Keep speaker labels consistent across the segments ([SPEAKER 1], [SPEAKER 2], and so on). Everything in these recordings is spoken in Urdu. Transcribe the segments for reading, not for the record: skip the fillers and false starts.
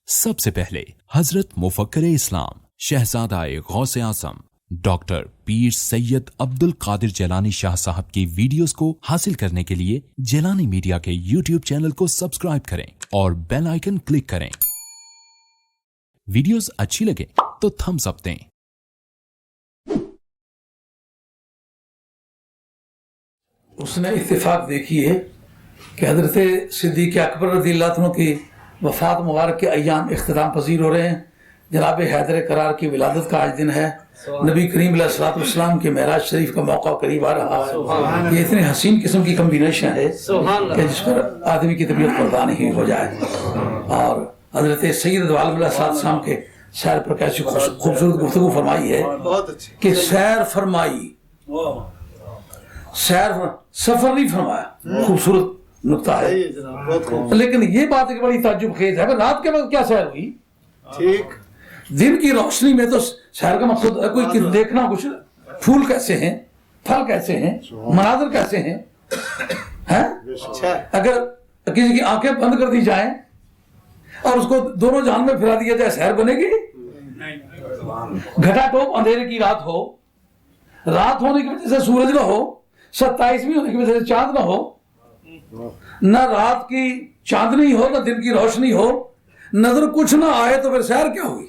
[SPEAKER 1] سب سے پہلے حضرت مفکر اسلام شہزادہ غوث اعظم ڈاکٹر پیر سید عبد القادر جیلانی شاہ صاحب کی ویڈیوز کو حاصل کرنے کے لیے جیلانی میڈیا کے یوٹیوب چینل کو سبسکرائب کریں اور بیل آئیکن کلک کریں۔ ویڈیوز اچھی لگے تو تھمز اپ دیں۔
[SPEAKER 2] اس نے اتفاق دیکھی ہے کہ حضرت صدیق اکبر رضی اللہ عنہ کی وفات مبارک کے ایام اختتام پذیر ہو رہے ہیں۔ جناب حیدر کرار کی ولادت کا آج دن ہے۔ نبی کریم علیہ الصلوۃ والسلام کے معراج شریف کا موقع قریب آ رہا ہے۔ یہ اتنی حسین قسم کی کمبینیشن ہے کہ جس پر آدمی کی طبیعت پردہ نہیں ہو جائے۔ اور حضرت سید عالم علیہ السلام کے سیر پر کیسی خوبصورت گفتگو فرمائی ہے کہ سیر فرمائی، سفر نہیں فرمایا۔ خوبصورت نقطہ ہے، لیکن یہ بات ایک بڑی تعجب خیز ہے کہ رات کے وقت کیا سیر ہوئی؟ ٹھیک، دن کی روشنی میں تو سیر کا مقصد ہے کوئی دیکھنا، کچھ پھول کیسے ہیں، پھل کیسے ہیں، مناظر کیسے ہیں۔ اگر کسی کی آنکھیں بند کر دی جائیں اور اس کو دونوں جہان میں پھرا دیا جائے، سیر بنے گی؟ گھٹا ٹوپ اندھیرے کی رات ہو، رات ہونے کی وجہ سے سورج نہ ہو، 27ویں ہونے کی وجہ سے چاند نہ ہو، نہ رات کی چاندنی ہو نہ دن کی روشنی ہو، نظر کچھ نہ آئے تو پھر سیر کیا ہوئی؟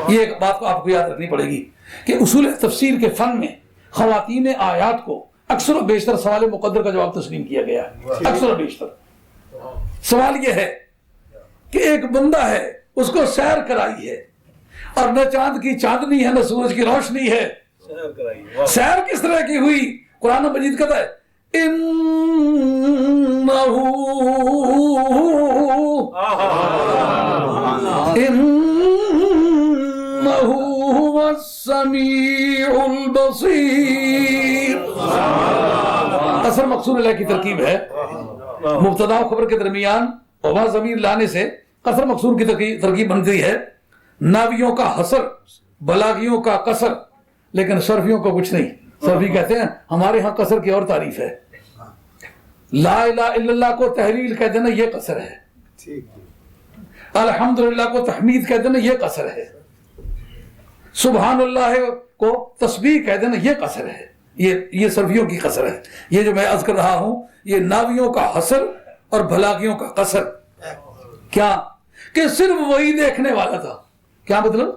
[SPEAKER 2] یہ ایک بات کو آپ کو یاد رکھنی پڑے گی کہ اصول تفسیر کے فن میں خواتین آیات کو اکثر و بیشتر سوال مقدر کا جواب تسلیم کیا گیا ہے۔ اکثر و بیشتر سوال یہ ہے کہ ایک بندہ ہے، اس کو سیر کرائی ہے، اور نہ چاند کی چاندنی ہے نہ سورج کی روشنی ہے، سیر کس طرح کی ہوئی؟ قرآن مجید کہتا ہے هو السمیع البصیر۔ اصل مقصور اللہ کی ترکیب ہے، مبتدا و خبر کے درمیان وما ضمیر لانے سے قصر مقصور کی ترکیب بنتی ہے۔ ناویوں کا حصر، بلاغیوں کا قصر، لیکن صرفیوں کا کچھ نہیں۔ صرفی کہتے ہیں ہمارے ہاں قصر کی اور تعریف ہے، لا الہ الا اللہ کو تحلیل کہتے ہیں یہ قصر ہے، الحمدللہ کو تحمید کہتے ہیں یہ قصر ہے، سبحان اللہ کو تسبیح کہتے ہیں یہ قصر ہے۔ یہ صرفیوں کی قصر ہے۔ یہ جو میں عرض کر رہا ہوں یہ ناویوں کا حصر اور بلاغیوں کا قصر۔ کیا کہ صرف وہی دیکھنے والا تھا۔ کیا مطلب؟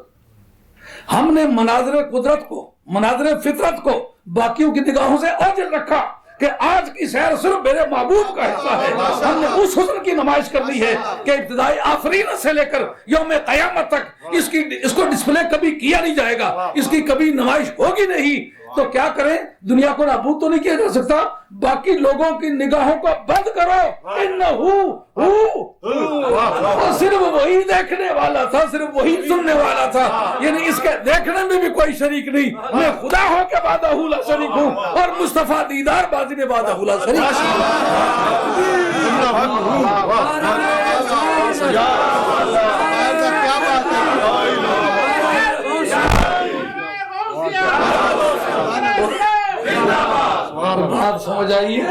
[SPEAKER 2] ہم نے مناظر قدرت کو، مناظر فطرت کو باقیوں کی نگاہوں سے اوجھل رکھا کہ آج کی سیر صرف میرے محبوب کا حصہ ہے۔ ہم نے اس حسن کی نمائش کرنی ہے کہ ابتدائی آفرین سے لے کر یوم قیامت تک اس کو ڈسپلے کبھی کیا نہیں جائے گا، اس کی کبھی نمائش ہوگی نہیں۔ تو کیا کریں؟ دنیا کو نابود تو نہیں کیا جا سکتا، باقی لوگوں کی نگاہوں کو بند کرو۔ صرف وہی دیکھنے والا تھا، صرف وہی سننے والا تھا، یعنی اس کے دیکھنے میں بھی کوئی شریک نہیں۔ میں خدا ہو کے وعدہ لا شریک ہوں اور مصطفیٰ دیدار بازی میں وعدہ لا شریک بات سمجھ آئیے؟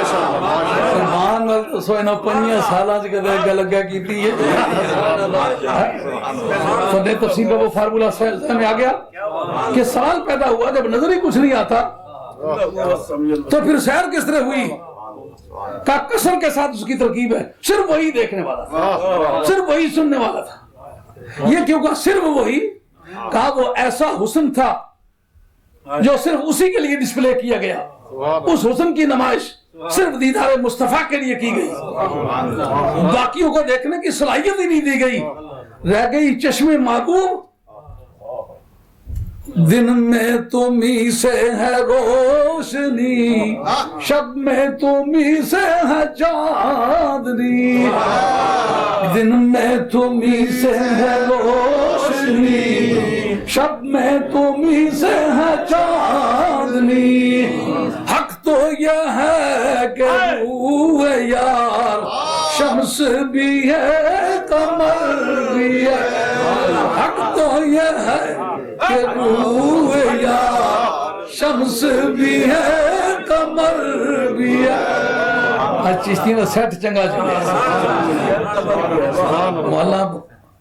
[SPEAKER 2] سبحان سوئنا پنیاں سالاں سے کدے لگا کیتی ہے۔ فن تفسیر کا وہ فارمولہ ذہن میں آ گیا کہ سوال پیدا ہوا جب نظر ہی کچھ نہیں آتا تو پھر سیر کس طرح ہوئی؟ کا قسم کے ساتھ اس کی ترکیب ہے، صرف وہی دیکھنے والا تھا، صرف وہی سننے والا تھا۔ یہ کیوں کہا صرف وہی؟ کہا وہ ایسا حسن تھا جو صرف اسی کے لیے ڈسپلے کیا گیا، اس حسن کی نمائش صرف دیدار مصطفیٰ کے لیے کی گئی، باقیوں کو دیکھنے کی صلاحیت ہی نہیں دی گئی، رہ گئی چشم محبوب۔ دن میں تمہیں سے ہے روشنی، شب میں تمہیں سے ہے چاندنی، دن میں تمہیں سے ہے روشنی، شب میں تمہیں سے ہے چاندنی۔ حق تو یہ ہے کہ روح یار شمس بھی ہے قمر بھی ہے، حق تو یہ ہے کہ روح یار شمس بھی ہے قمر بھی ہے۔ چشتی میں سیٹ چنگا چلے مولانا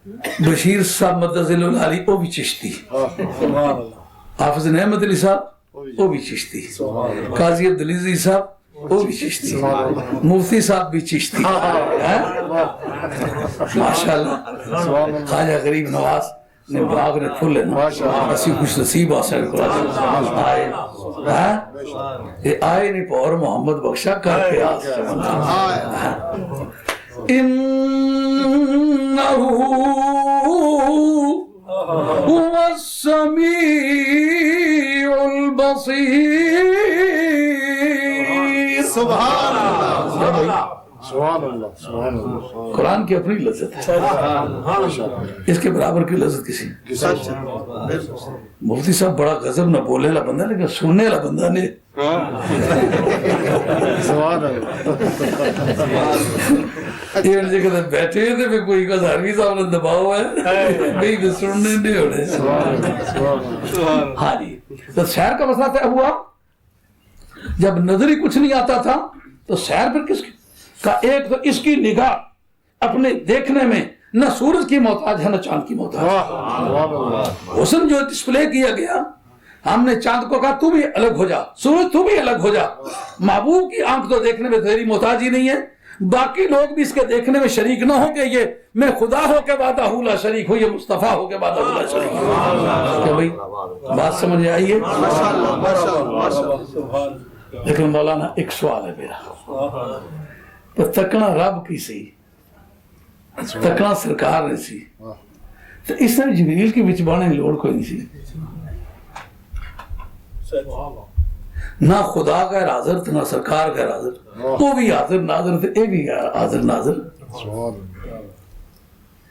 [SPEAKER 2] بشیر صاحب مدذل العالی وہ بھی چشتی، حافظ نعمت علی صاحب وہ بھی چشتی، قاضی عبدالعزیز صاحب وہ بھی چشتی، مفتی صاحب بھی چشتی، ماشاءاللہ خواجہ غریب نواز نے باغ نے پھول ہے نا، اسی خوش نصیب آسان آئے آئے نہیں پور محمد بخشا کر کے آس انہو هو السمیع البصیر۔
[SPEAKER 3] سبحان اللہ سبحان اللہ سبحان اللہ۔
[SPEAKER 2] قرآن کی اپنی لذت ہے، اس کے برابر کی لذت کسی۔ مفتی صاحب بڑا غضب نہ بولنے والا بندہ لیکن سننے والا بندہ نے
[SPEAKER 3] سبحان اللہ۔
[SPEAKER 2] یہ جگہ بیٹھے تھے پھر کوئی ہزاروی صاحب نے دباؤ ہے بھئی سننے نہیں ہو رہے۔ ہاں جی، تو سیر کا مسئلہ طے ہوا، جب نظر ہی کچھ نہیں آتا تھا تو سیر پھر کس کا؟ ایک تو اس کی نگاہ اپنے دیکھنے میں نہ سورج کی محتاج ہے نہ چاند کی محتاج ہے۔ حسن جو ڈسپلے کیا گیا، ہم نے چاند کو کہا تو بھی الگ ہو جا، سورج تو بھی الگ ہو جا، محبوب کی آنکھ تو دیکھنے میں تیری محتاج ہی نہیں ہے، باقی لوگ بھی اس کے دیکھنے میں شریک نہ ہو کہ یہ میں خدا ہو کے وعدہ ہوں لا شریک ہوں، یہ مصطفیٰ ہو کے وعدہ ہوں لا شریک ہوں۔ کہ بھئی بات سمجھ آئیے؟ لیکن مولانا ایک سوال ہے میرا، پر تکنا رب کی سی، تکنا سرکار نے سی، تو اس نے جبریل کی وچ بانے لوڑ کوئی نہیں سی، نہ خدا غیر حاضر تھا نہ سرکار غیر حاضر، وہ بھی حاضر ناظر تھے، یہ بھی حاضر ناظر۔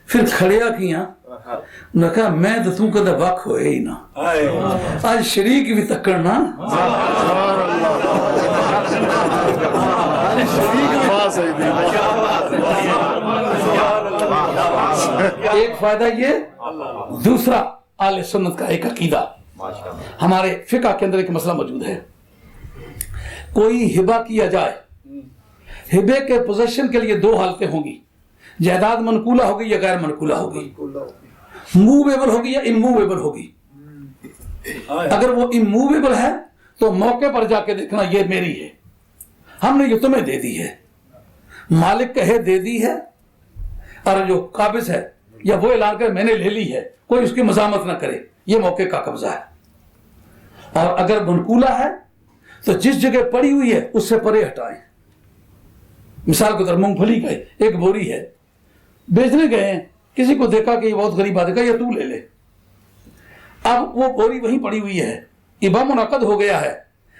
[SPEAKER 2] پھر کھڑیا کیا انہوں نے کہا میں تو تم کدھے وقت ہوئے ہی نہ، آج شریک بھی تکڑنا۔ ایک فائدہ یہ، دوسرا اہل سنت کا ایک عقیدہ، ہمارے فقہ کے اندر ایک مسئلہ موجود ہے، کوئی ہبہ کیا جائے، ہبے کے پوزیشن کے لیے دو حالتیں ہوں گی، جائیداد منقولہ ہوگی یا غیر منقولہ ہوگی، موویبل ہوگی یا اموویبل ہوگی۔ اگر وہ اموویبل ہے تو موقع پر جا کے دیکھنا یہ میری ہے، ہم نے یہ تمہیں دے دی ہے، مالک کہے دے دی ہے، اور جو قابض ہے یا وہ اعلان کرے میں نے لے لی ہے، کوئی اس کی مزاحمت نہ کرے، یہ موقع کا قبضہ ہے۔ اور اگر منقولہ ہے تو جس جگہ پڑی ہوئی ہے اس سے پرے ہٹائیں۔ مثال کو در مونگ پھلی کا ایک بوری ہے، بیچنے گئے ہیں، کسی کو دیکھا کہ یہ بہت غریب آدمی کا یہ تو لے لے، اب وہ بوری وہیں پڑی ہوئی ہے، ابا منعقد ہو گیا ہے،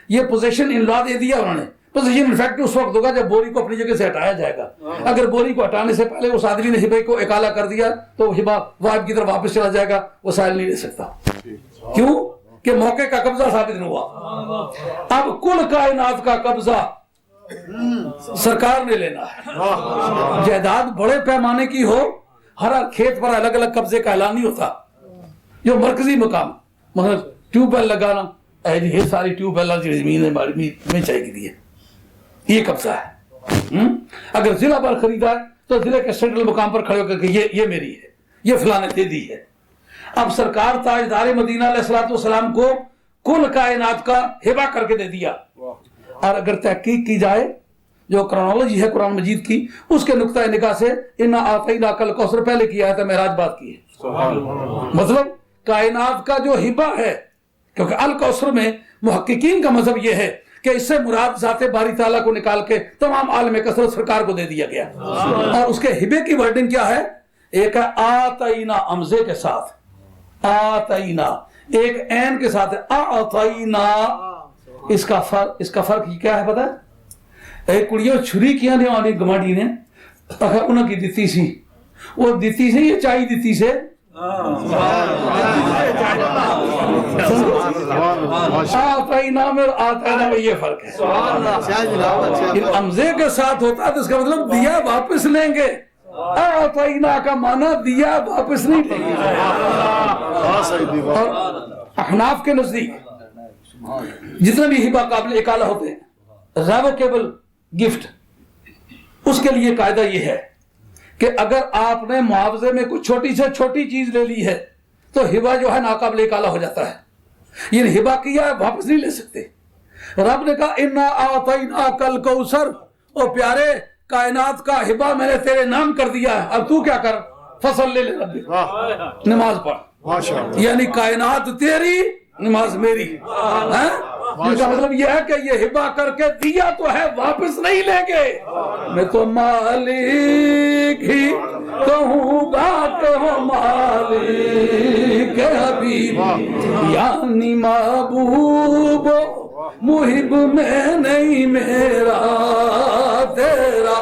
[SPEAKER 2] یہ پوزیشن ان لا دے دیا انہوں نے، پوزیشن انفیکٹ اس وقت ہوگا جب بوری کو اپنی جگہ سے ہٹایا جائے گا۔ اگر بوری کو ہٹانے سے پہلے اس آدمی نے ہبے کو اکالا کر دیا تو ہبا واحد کی طرف واپس چلا جائے گا، وہ سائل نہیں لے سکتا، کیوں کہ موقع کا قبضہ ثابت نہیں ہوا۔ اب کل کائنات کا قبضہ سرکار نے لینا ہے، جائیداد بڑے پیمانے کی ہو، ہر کھیت پر الگ الگ قبضے کا اعلان نہیں ہوتا، جو مرکزی مقام مگر ٹیوب ویل لگانا، یہ ساری ٹیوب ویل زمین میں چاہیے دی ہے، یہ قبضہ ہے۔ اگر ضلع پر خریدا ہے تو ضلع کے سینٹرل مقام پر کھڑے ہو کر کہ یہ میری ہے، یہ فلاں نے دے دی ہے۔ اب سرکار تاجدار مدینہ علیہ السلام کو کل کائنات کا ہبہ کر کے دے دیا، اور اگر تحقیق کی جائے جو کرونالوجی ہے قرآن مجید کی، اس کے نقطہ نگاہ سے اِنَّا أَعْطَيْنَاكَ الْكَوْثَرَ پہلے کی آیت معراج بات کی ہے، مطلب کائنات کا جو ہبہ ہے، کیونکہ الکوثر میں محققین کا مذہب یہ ہے کہ اس سے مراد ذات باری تعالیٰ کو نکال کے تمام عالم کثرت سرکار کو دے دیا گیا، اور اس کے ہبے کی ورڈنگ کیا ہے؟ ایک ہے آتینا امزے کے ساتھ، آتینا ایک این کے ساتھ ہے، آتینا۔ اس کا فرق کیا ہے پتہ ہے؟ ایک کڑیوں چھری کیا نے آنے گماڑی نے انہوں کی دیتی سی، وہ دیتی سے یہ چاہی دیتی سے، آتینا میں آتینا میں یہ فرق ہے۔ امزے کے ساتھ ہوتا ہے تو اس کا مطلب دیا واپس لیں گے، آتینا کا معنی دیا واپس نہیں لیں گے۔ اور احناف کے نزدیک جتنے بھی ہبہ قابل اکالہ ہوتے ہیں، ریووکیبل گفٹ، اس کے لیے قاعدہ یہ ہے کہ اگر آپ نے معاوضے میں کچھ چھوٹی سے چھوٹی چیز لے لی ہے تو ہبا جو ہے ناقابل کالا ہو جاتا ہے. یہ ہبا کیا ہے واپس نہیں لے سکتے. رب نے کہا انا اعطیناک الکوثر، او پیارے کائنات کا ہبا میں نے تیرے نام کر دیا ہے، اب تو کیا کر، فصل لے ربک، نماز پڑھ. یعنی کائنات تیری، نماز میری. جس کا مطلب یہ ہے کہ یہ ہبا کر کے دیا تو ہے، واپس نہیں لیں گے. میں تو مالک ہی کہوں گا کہ وہ مالک حبیب، یعنی محبوب محب میں نہیں میرا تیرا.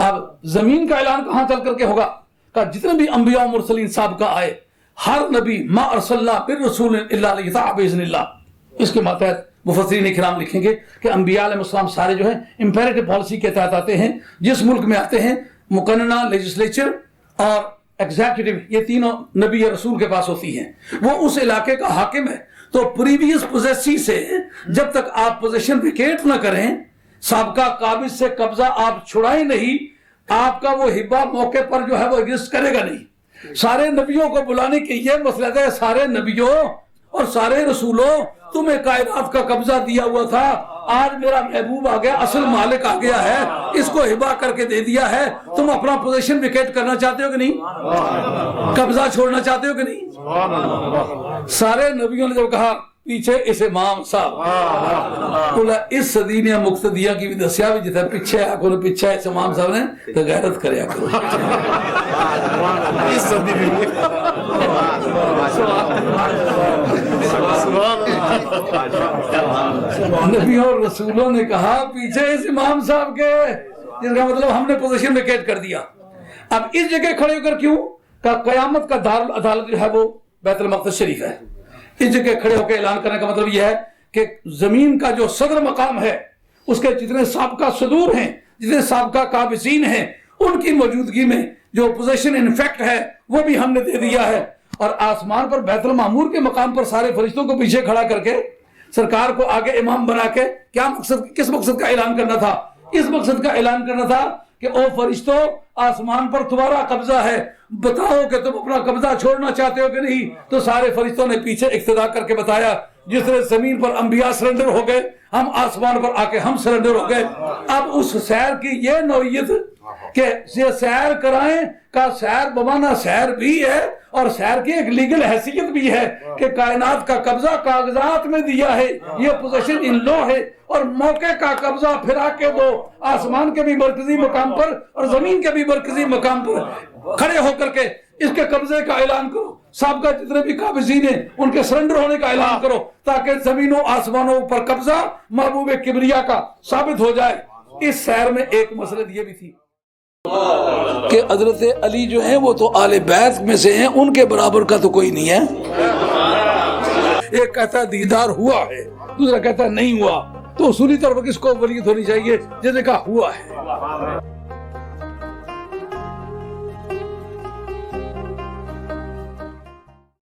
[SPEAKER 2] اب زمین کا اعلان کہاں چل کر کے ہوگا؟ کہ جتنے بھی انبیاء و مرسلین سابقہ آئے، ہر نبی ما ارسلنا بالرسول الا لیطاع باذن اللہ. اس کے ماتحت مفسرین کرام لکھیں گے کہ انبیاء علیہ السلام سارے جو ہیں امپیریٹو پالیسی کے تحت آتے ہیں. جس ملک میں آتے ہیں مقننہ لیجسلیچر اور ایگزیکٹو، یہ تینوں نبی یا رسول کے پاس ہوتی ہیں. وہ اس علاقے کا حاکم ہے. تو پریویس پوزیسی سے جب تک آپ پوزیشن ویکیٹ نہ کریں، سابقہ قابض سے قبضہ آپ چھڑائیں نہیں، آپ کا وہ ہبہ موقع پر جو ہے وہ ایگزسٹ کرے گا نہیں. سارے نبیوں کو بلانے کی یہ مسئلہ ہے، سارے نبیوں اور سارے رسولوں تمہیں کائنات کا قبضہ دیا ہوا تھا، آج میرا محبوب آ گیا، اصل مالک آ گیا ہے، اس کو ہبہ کر کے دے دیا ہے. تم اپنا پوزیشن ویکیٹ کرنا چاہتے ہو کہ نہیں؟ قبضہ چھوڑنا چاہتے ہو کہ نہیں؟ سارے نبیوں نے جب کہا پیچھے اس امام صاحب، بولا اس صدی نے مقتدیہ کی بھی دسیا بھی جتنا پیچھے آکو نے پیچھے اس امام صاحب نے تو غیرت کریا کرو.
[SPEAKER 3] اس صدی میں
[SPEAKER 2] نبیوں اور رسولوں نے کہا پیچھے اس امام صاحب کے، جس کا مطلب ہم نے پوزیشن ویکیٹ کر دیا. اب اس جگہ کھڑے ہو کر کیوں؟ کہ قیامت کا دار العدالت جو ہے وہ بیت المقدس شریف ہے. اس جگہ کھڑے ہو کے اعلان کرنے کا مطلب یہ ہے کہ زمین کا جو صدر مقام ہے، اس کے جتنے سابقہ صدور ہیں، جتنے سابقہ قابضین ہیں، ان کی موجودگی میں جو پوزیشن انفیکٹ ہے وہ بھی ہم نے دے دیا ہے. اور آسمان پر بیت المعمور کے مقام پر سارے فرشتوں کو پیچھے کھڑا کر کے سرکار کو آگے امام بنا کے کیا مقصد، کس مقصد کا اعلان کرنا تھا؟ اس مقصد کا اعلان کرنا تھا کہ او فرشتوں، آسمان پر تمہارا قبضہ ہے، بتاؤ کہ تم اپنا قبضہ چھوڑنا چاہتے ہو کہ نہیں. تو سارے فرشتوں نے پیچھے اقتدا کر کے بتایا، جس طرح زمین پر انبیاء سرنڈر ہو گئے، ہم آسمان پر آ کے ہم سرنڈر ہو گئے. اب اس سیر کی یہ نوعیت کہ یہ سیر کرائیں کا سیر بمانا سیر بھی ہے، اور سیر کی ایک لیگل حیثیت بھی ہے کہ کائنات کا قبضہ کاغذات میں دیا ہے، یہ پوزیشن ان لو ہے، اور موقع کا قبضہ پھرا کے دو. آسمان کے بھی مرکزی مقام پر اور زمین کے بھی مرکزی مقام پر کھڑے ہو کر کے اس کے قبضے کا اعلان کرو. سابقہ جتنے بھی قابضین ہیں ان کے سرنڈر ہونے کا اعلان کرو، تاکہ زمینوں آسمانوں پر قبضہ محبوب کبریا کا ثابت ہو جائے. اس سیر میں ایک مسئلہ یہ بھی تھی کہ حضرت علی جو ہیں وہ تو آل بیت میں سے ہیں، ان کے برابر کا تو کوئی نہیں ہے. ایک کہتا ہے دیدار ہوا ہے، دوسرا کہتا ہے نہیں ہوا. تو اصولی طور پر کس کو ولیت ہونی چاہیے؟ جس نے کہا ہوا ہے.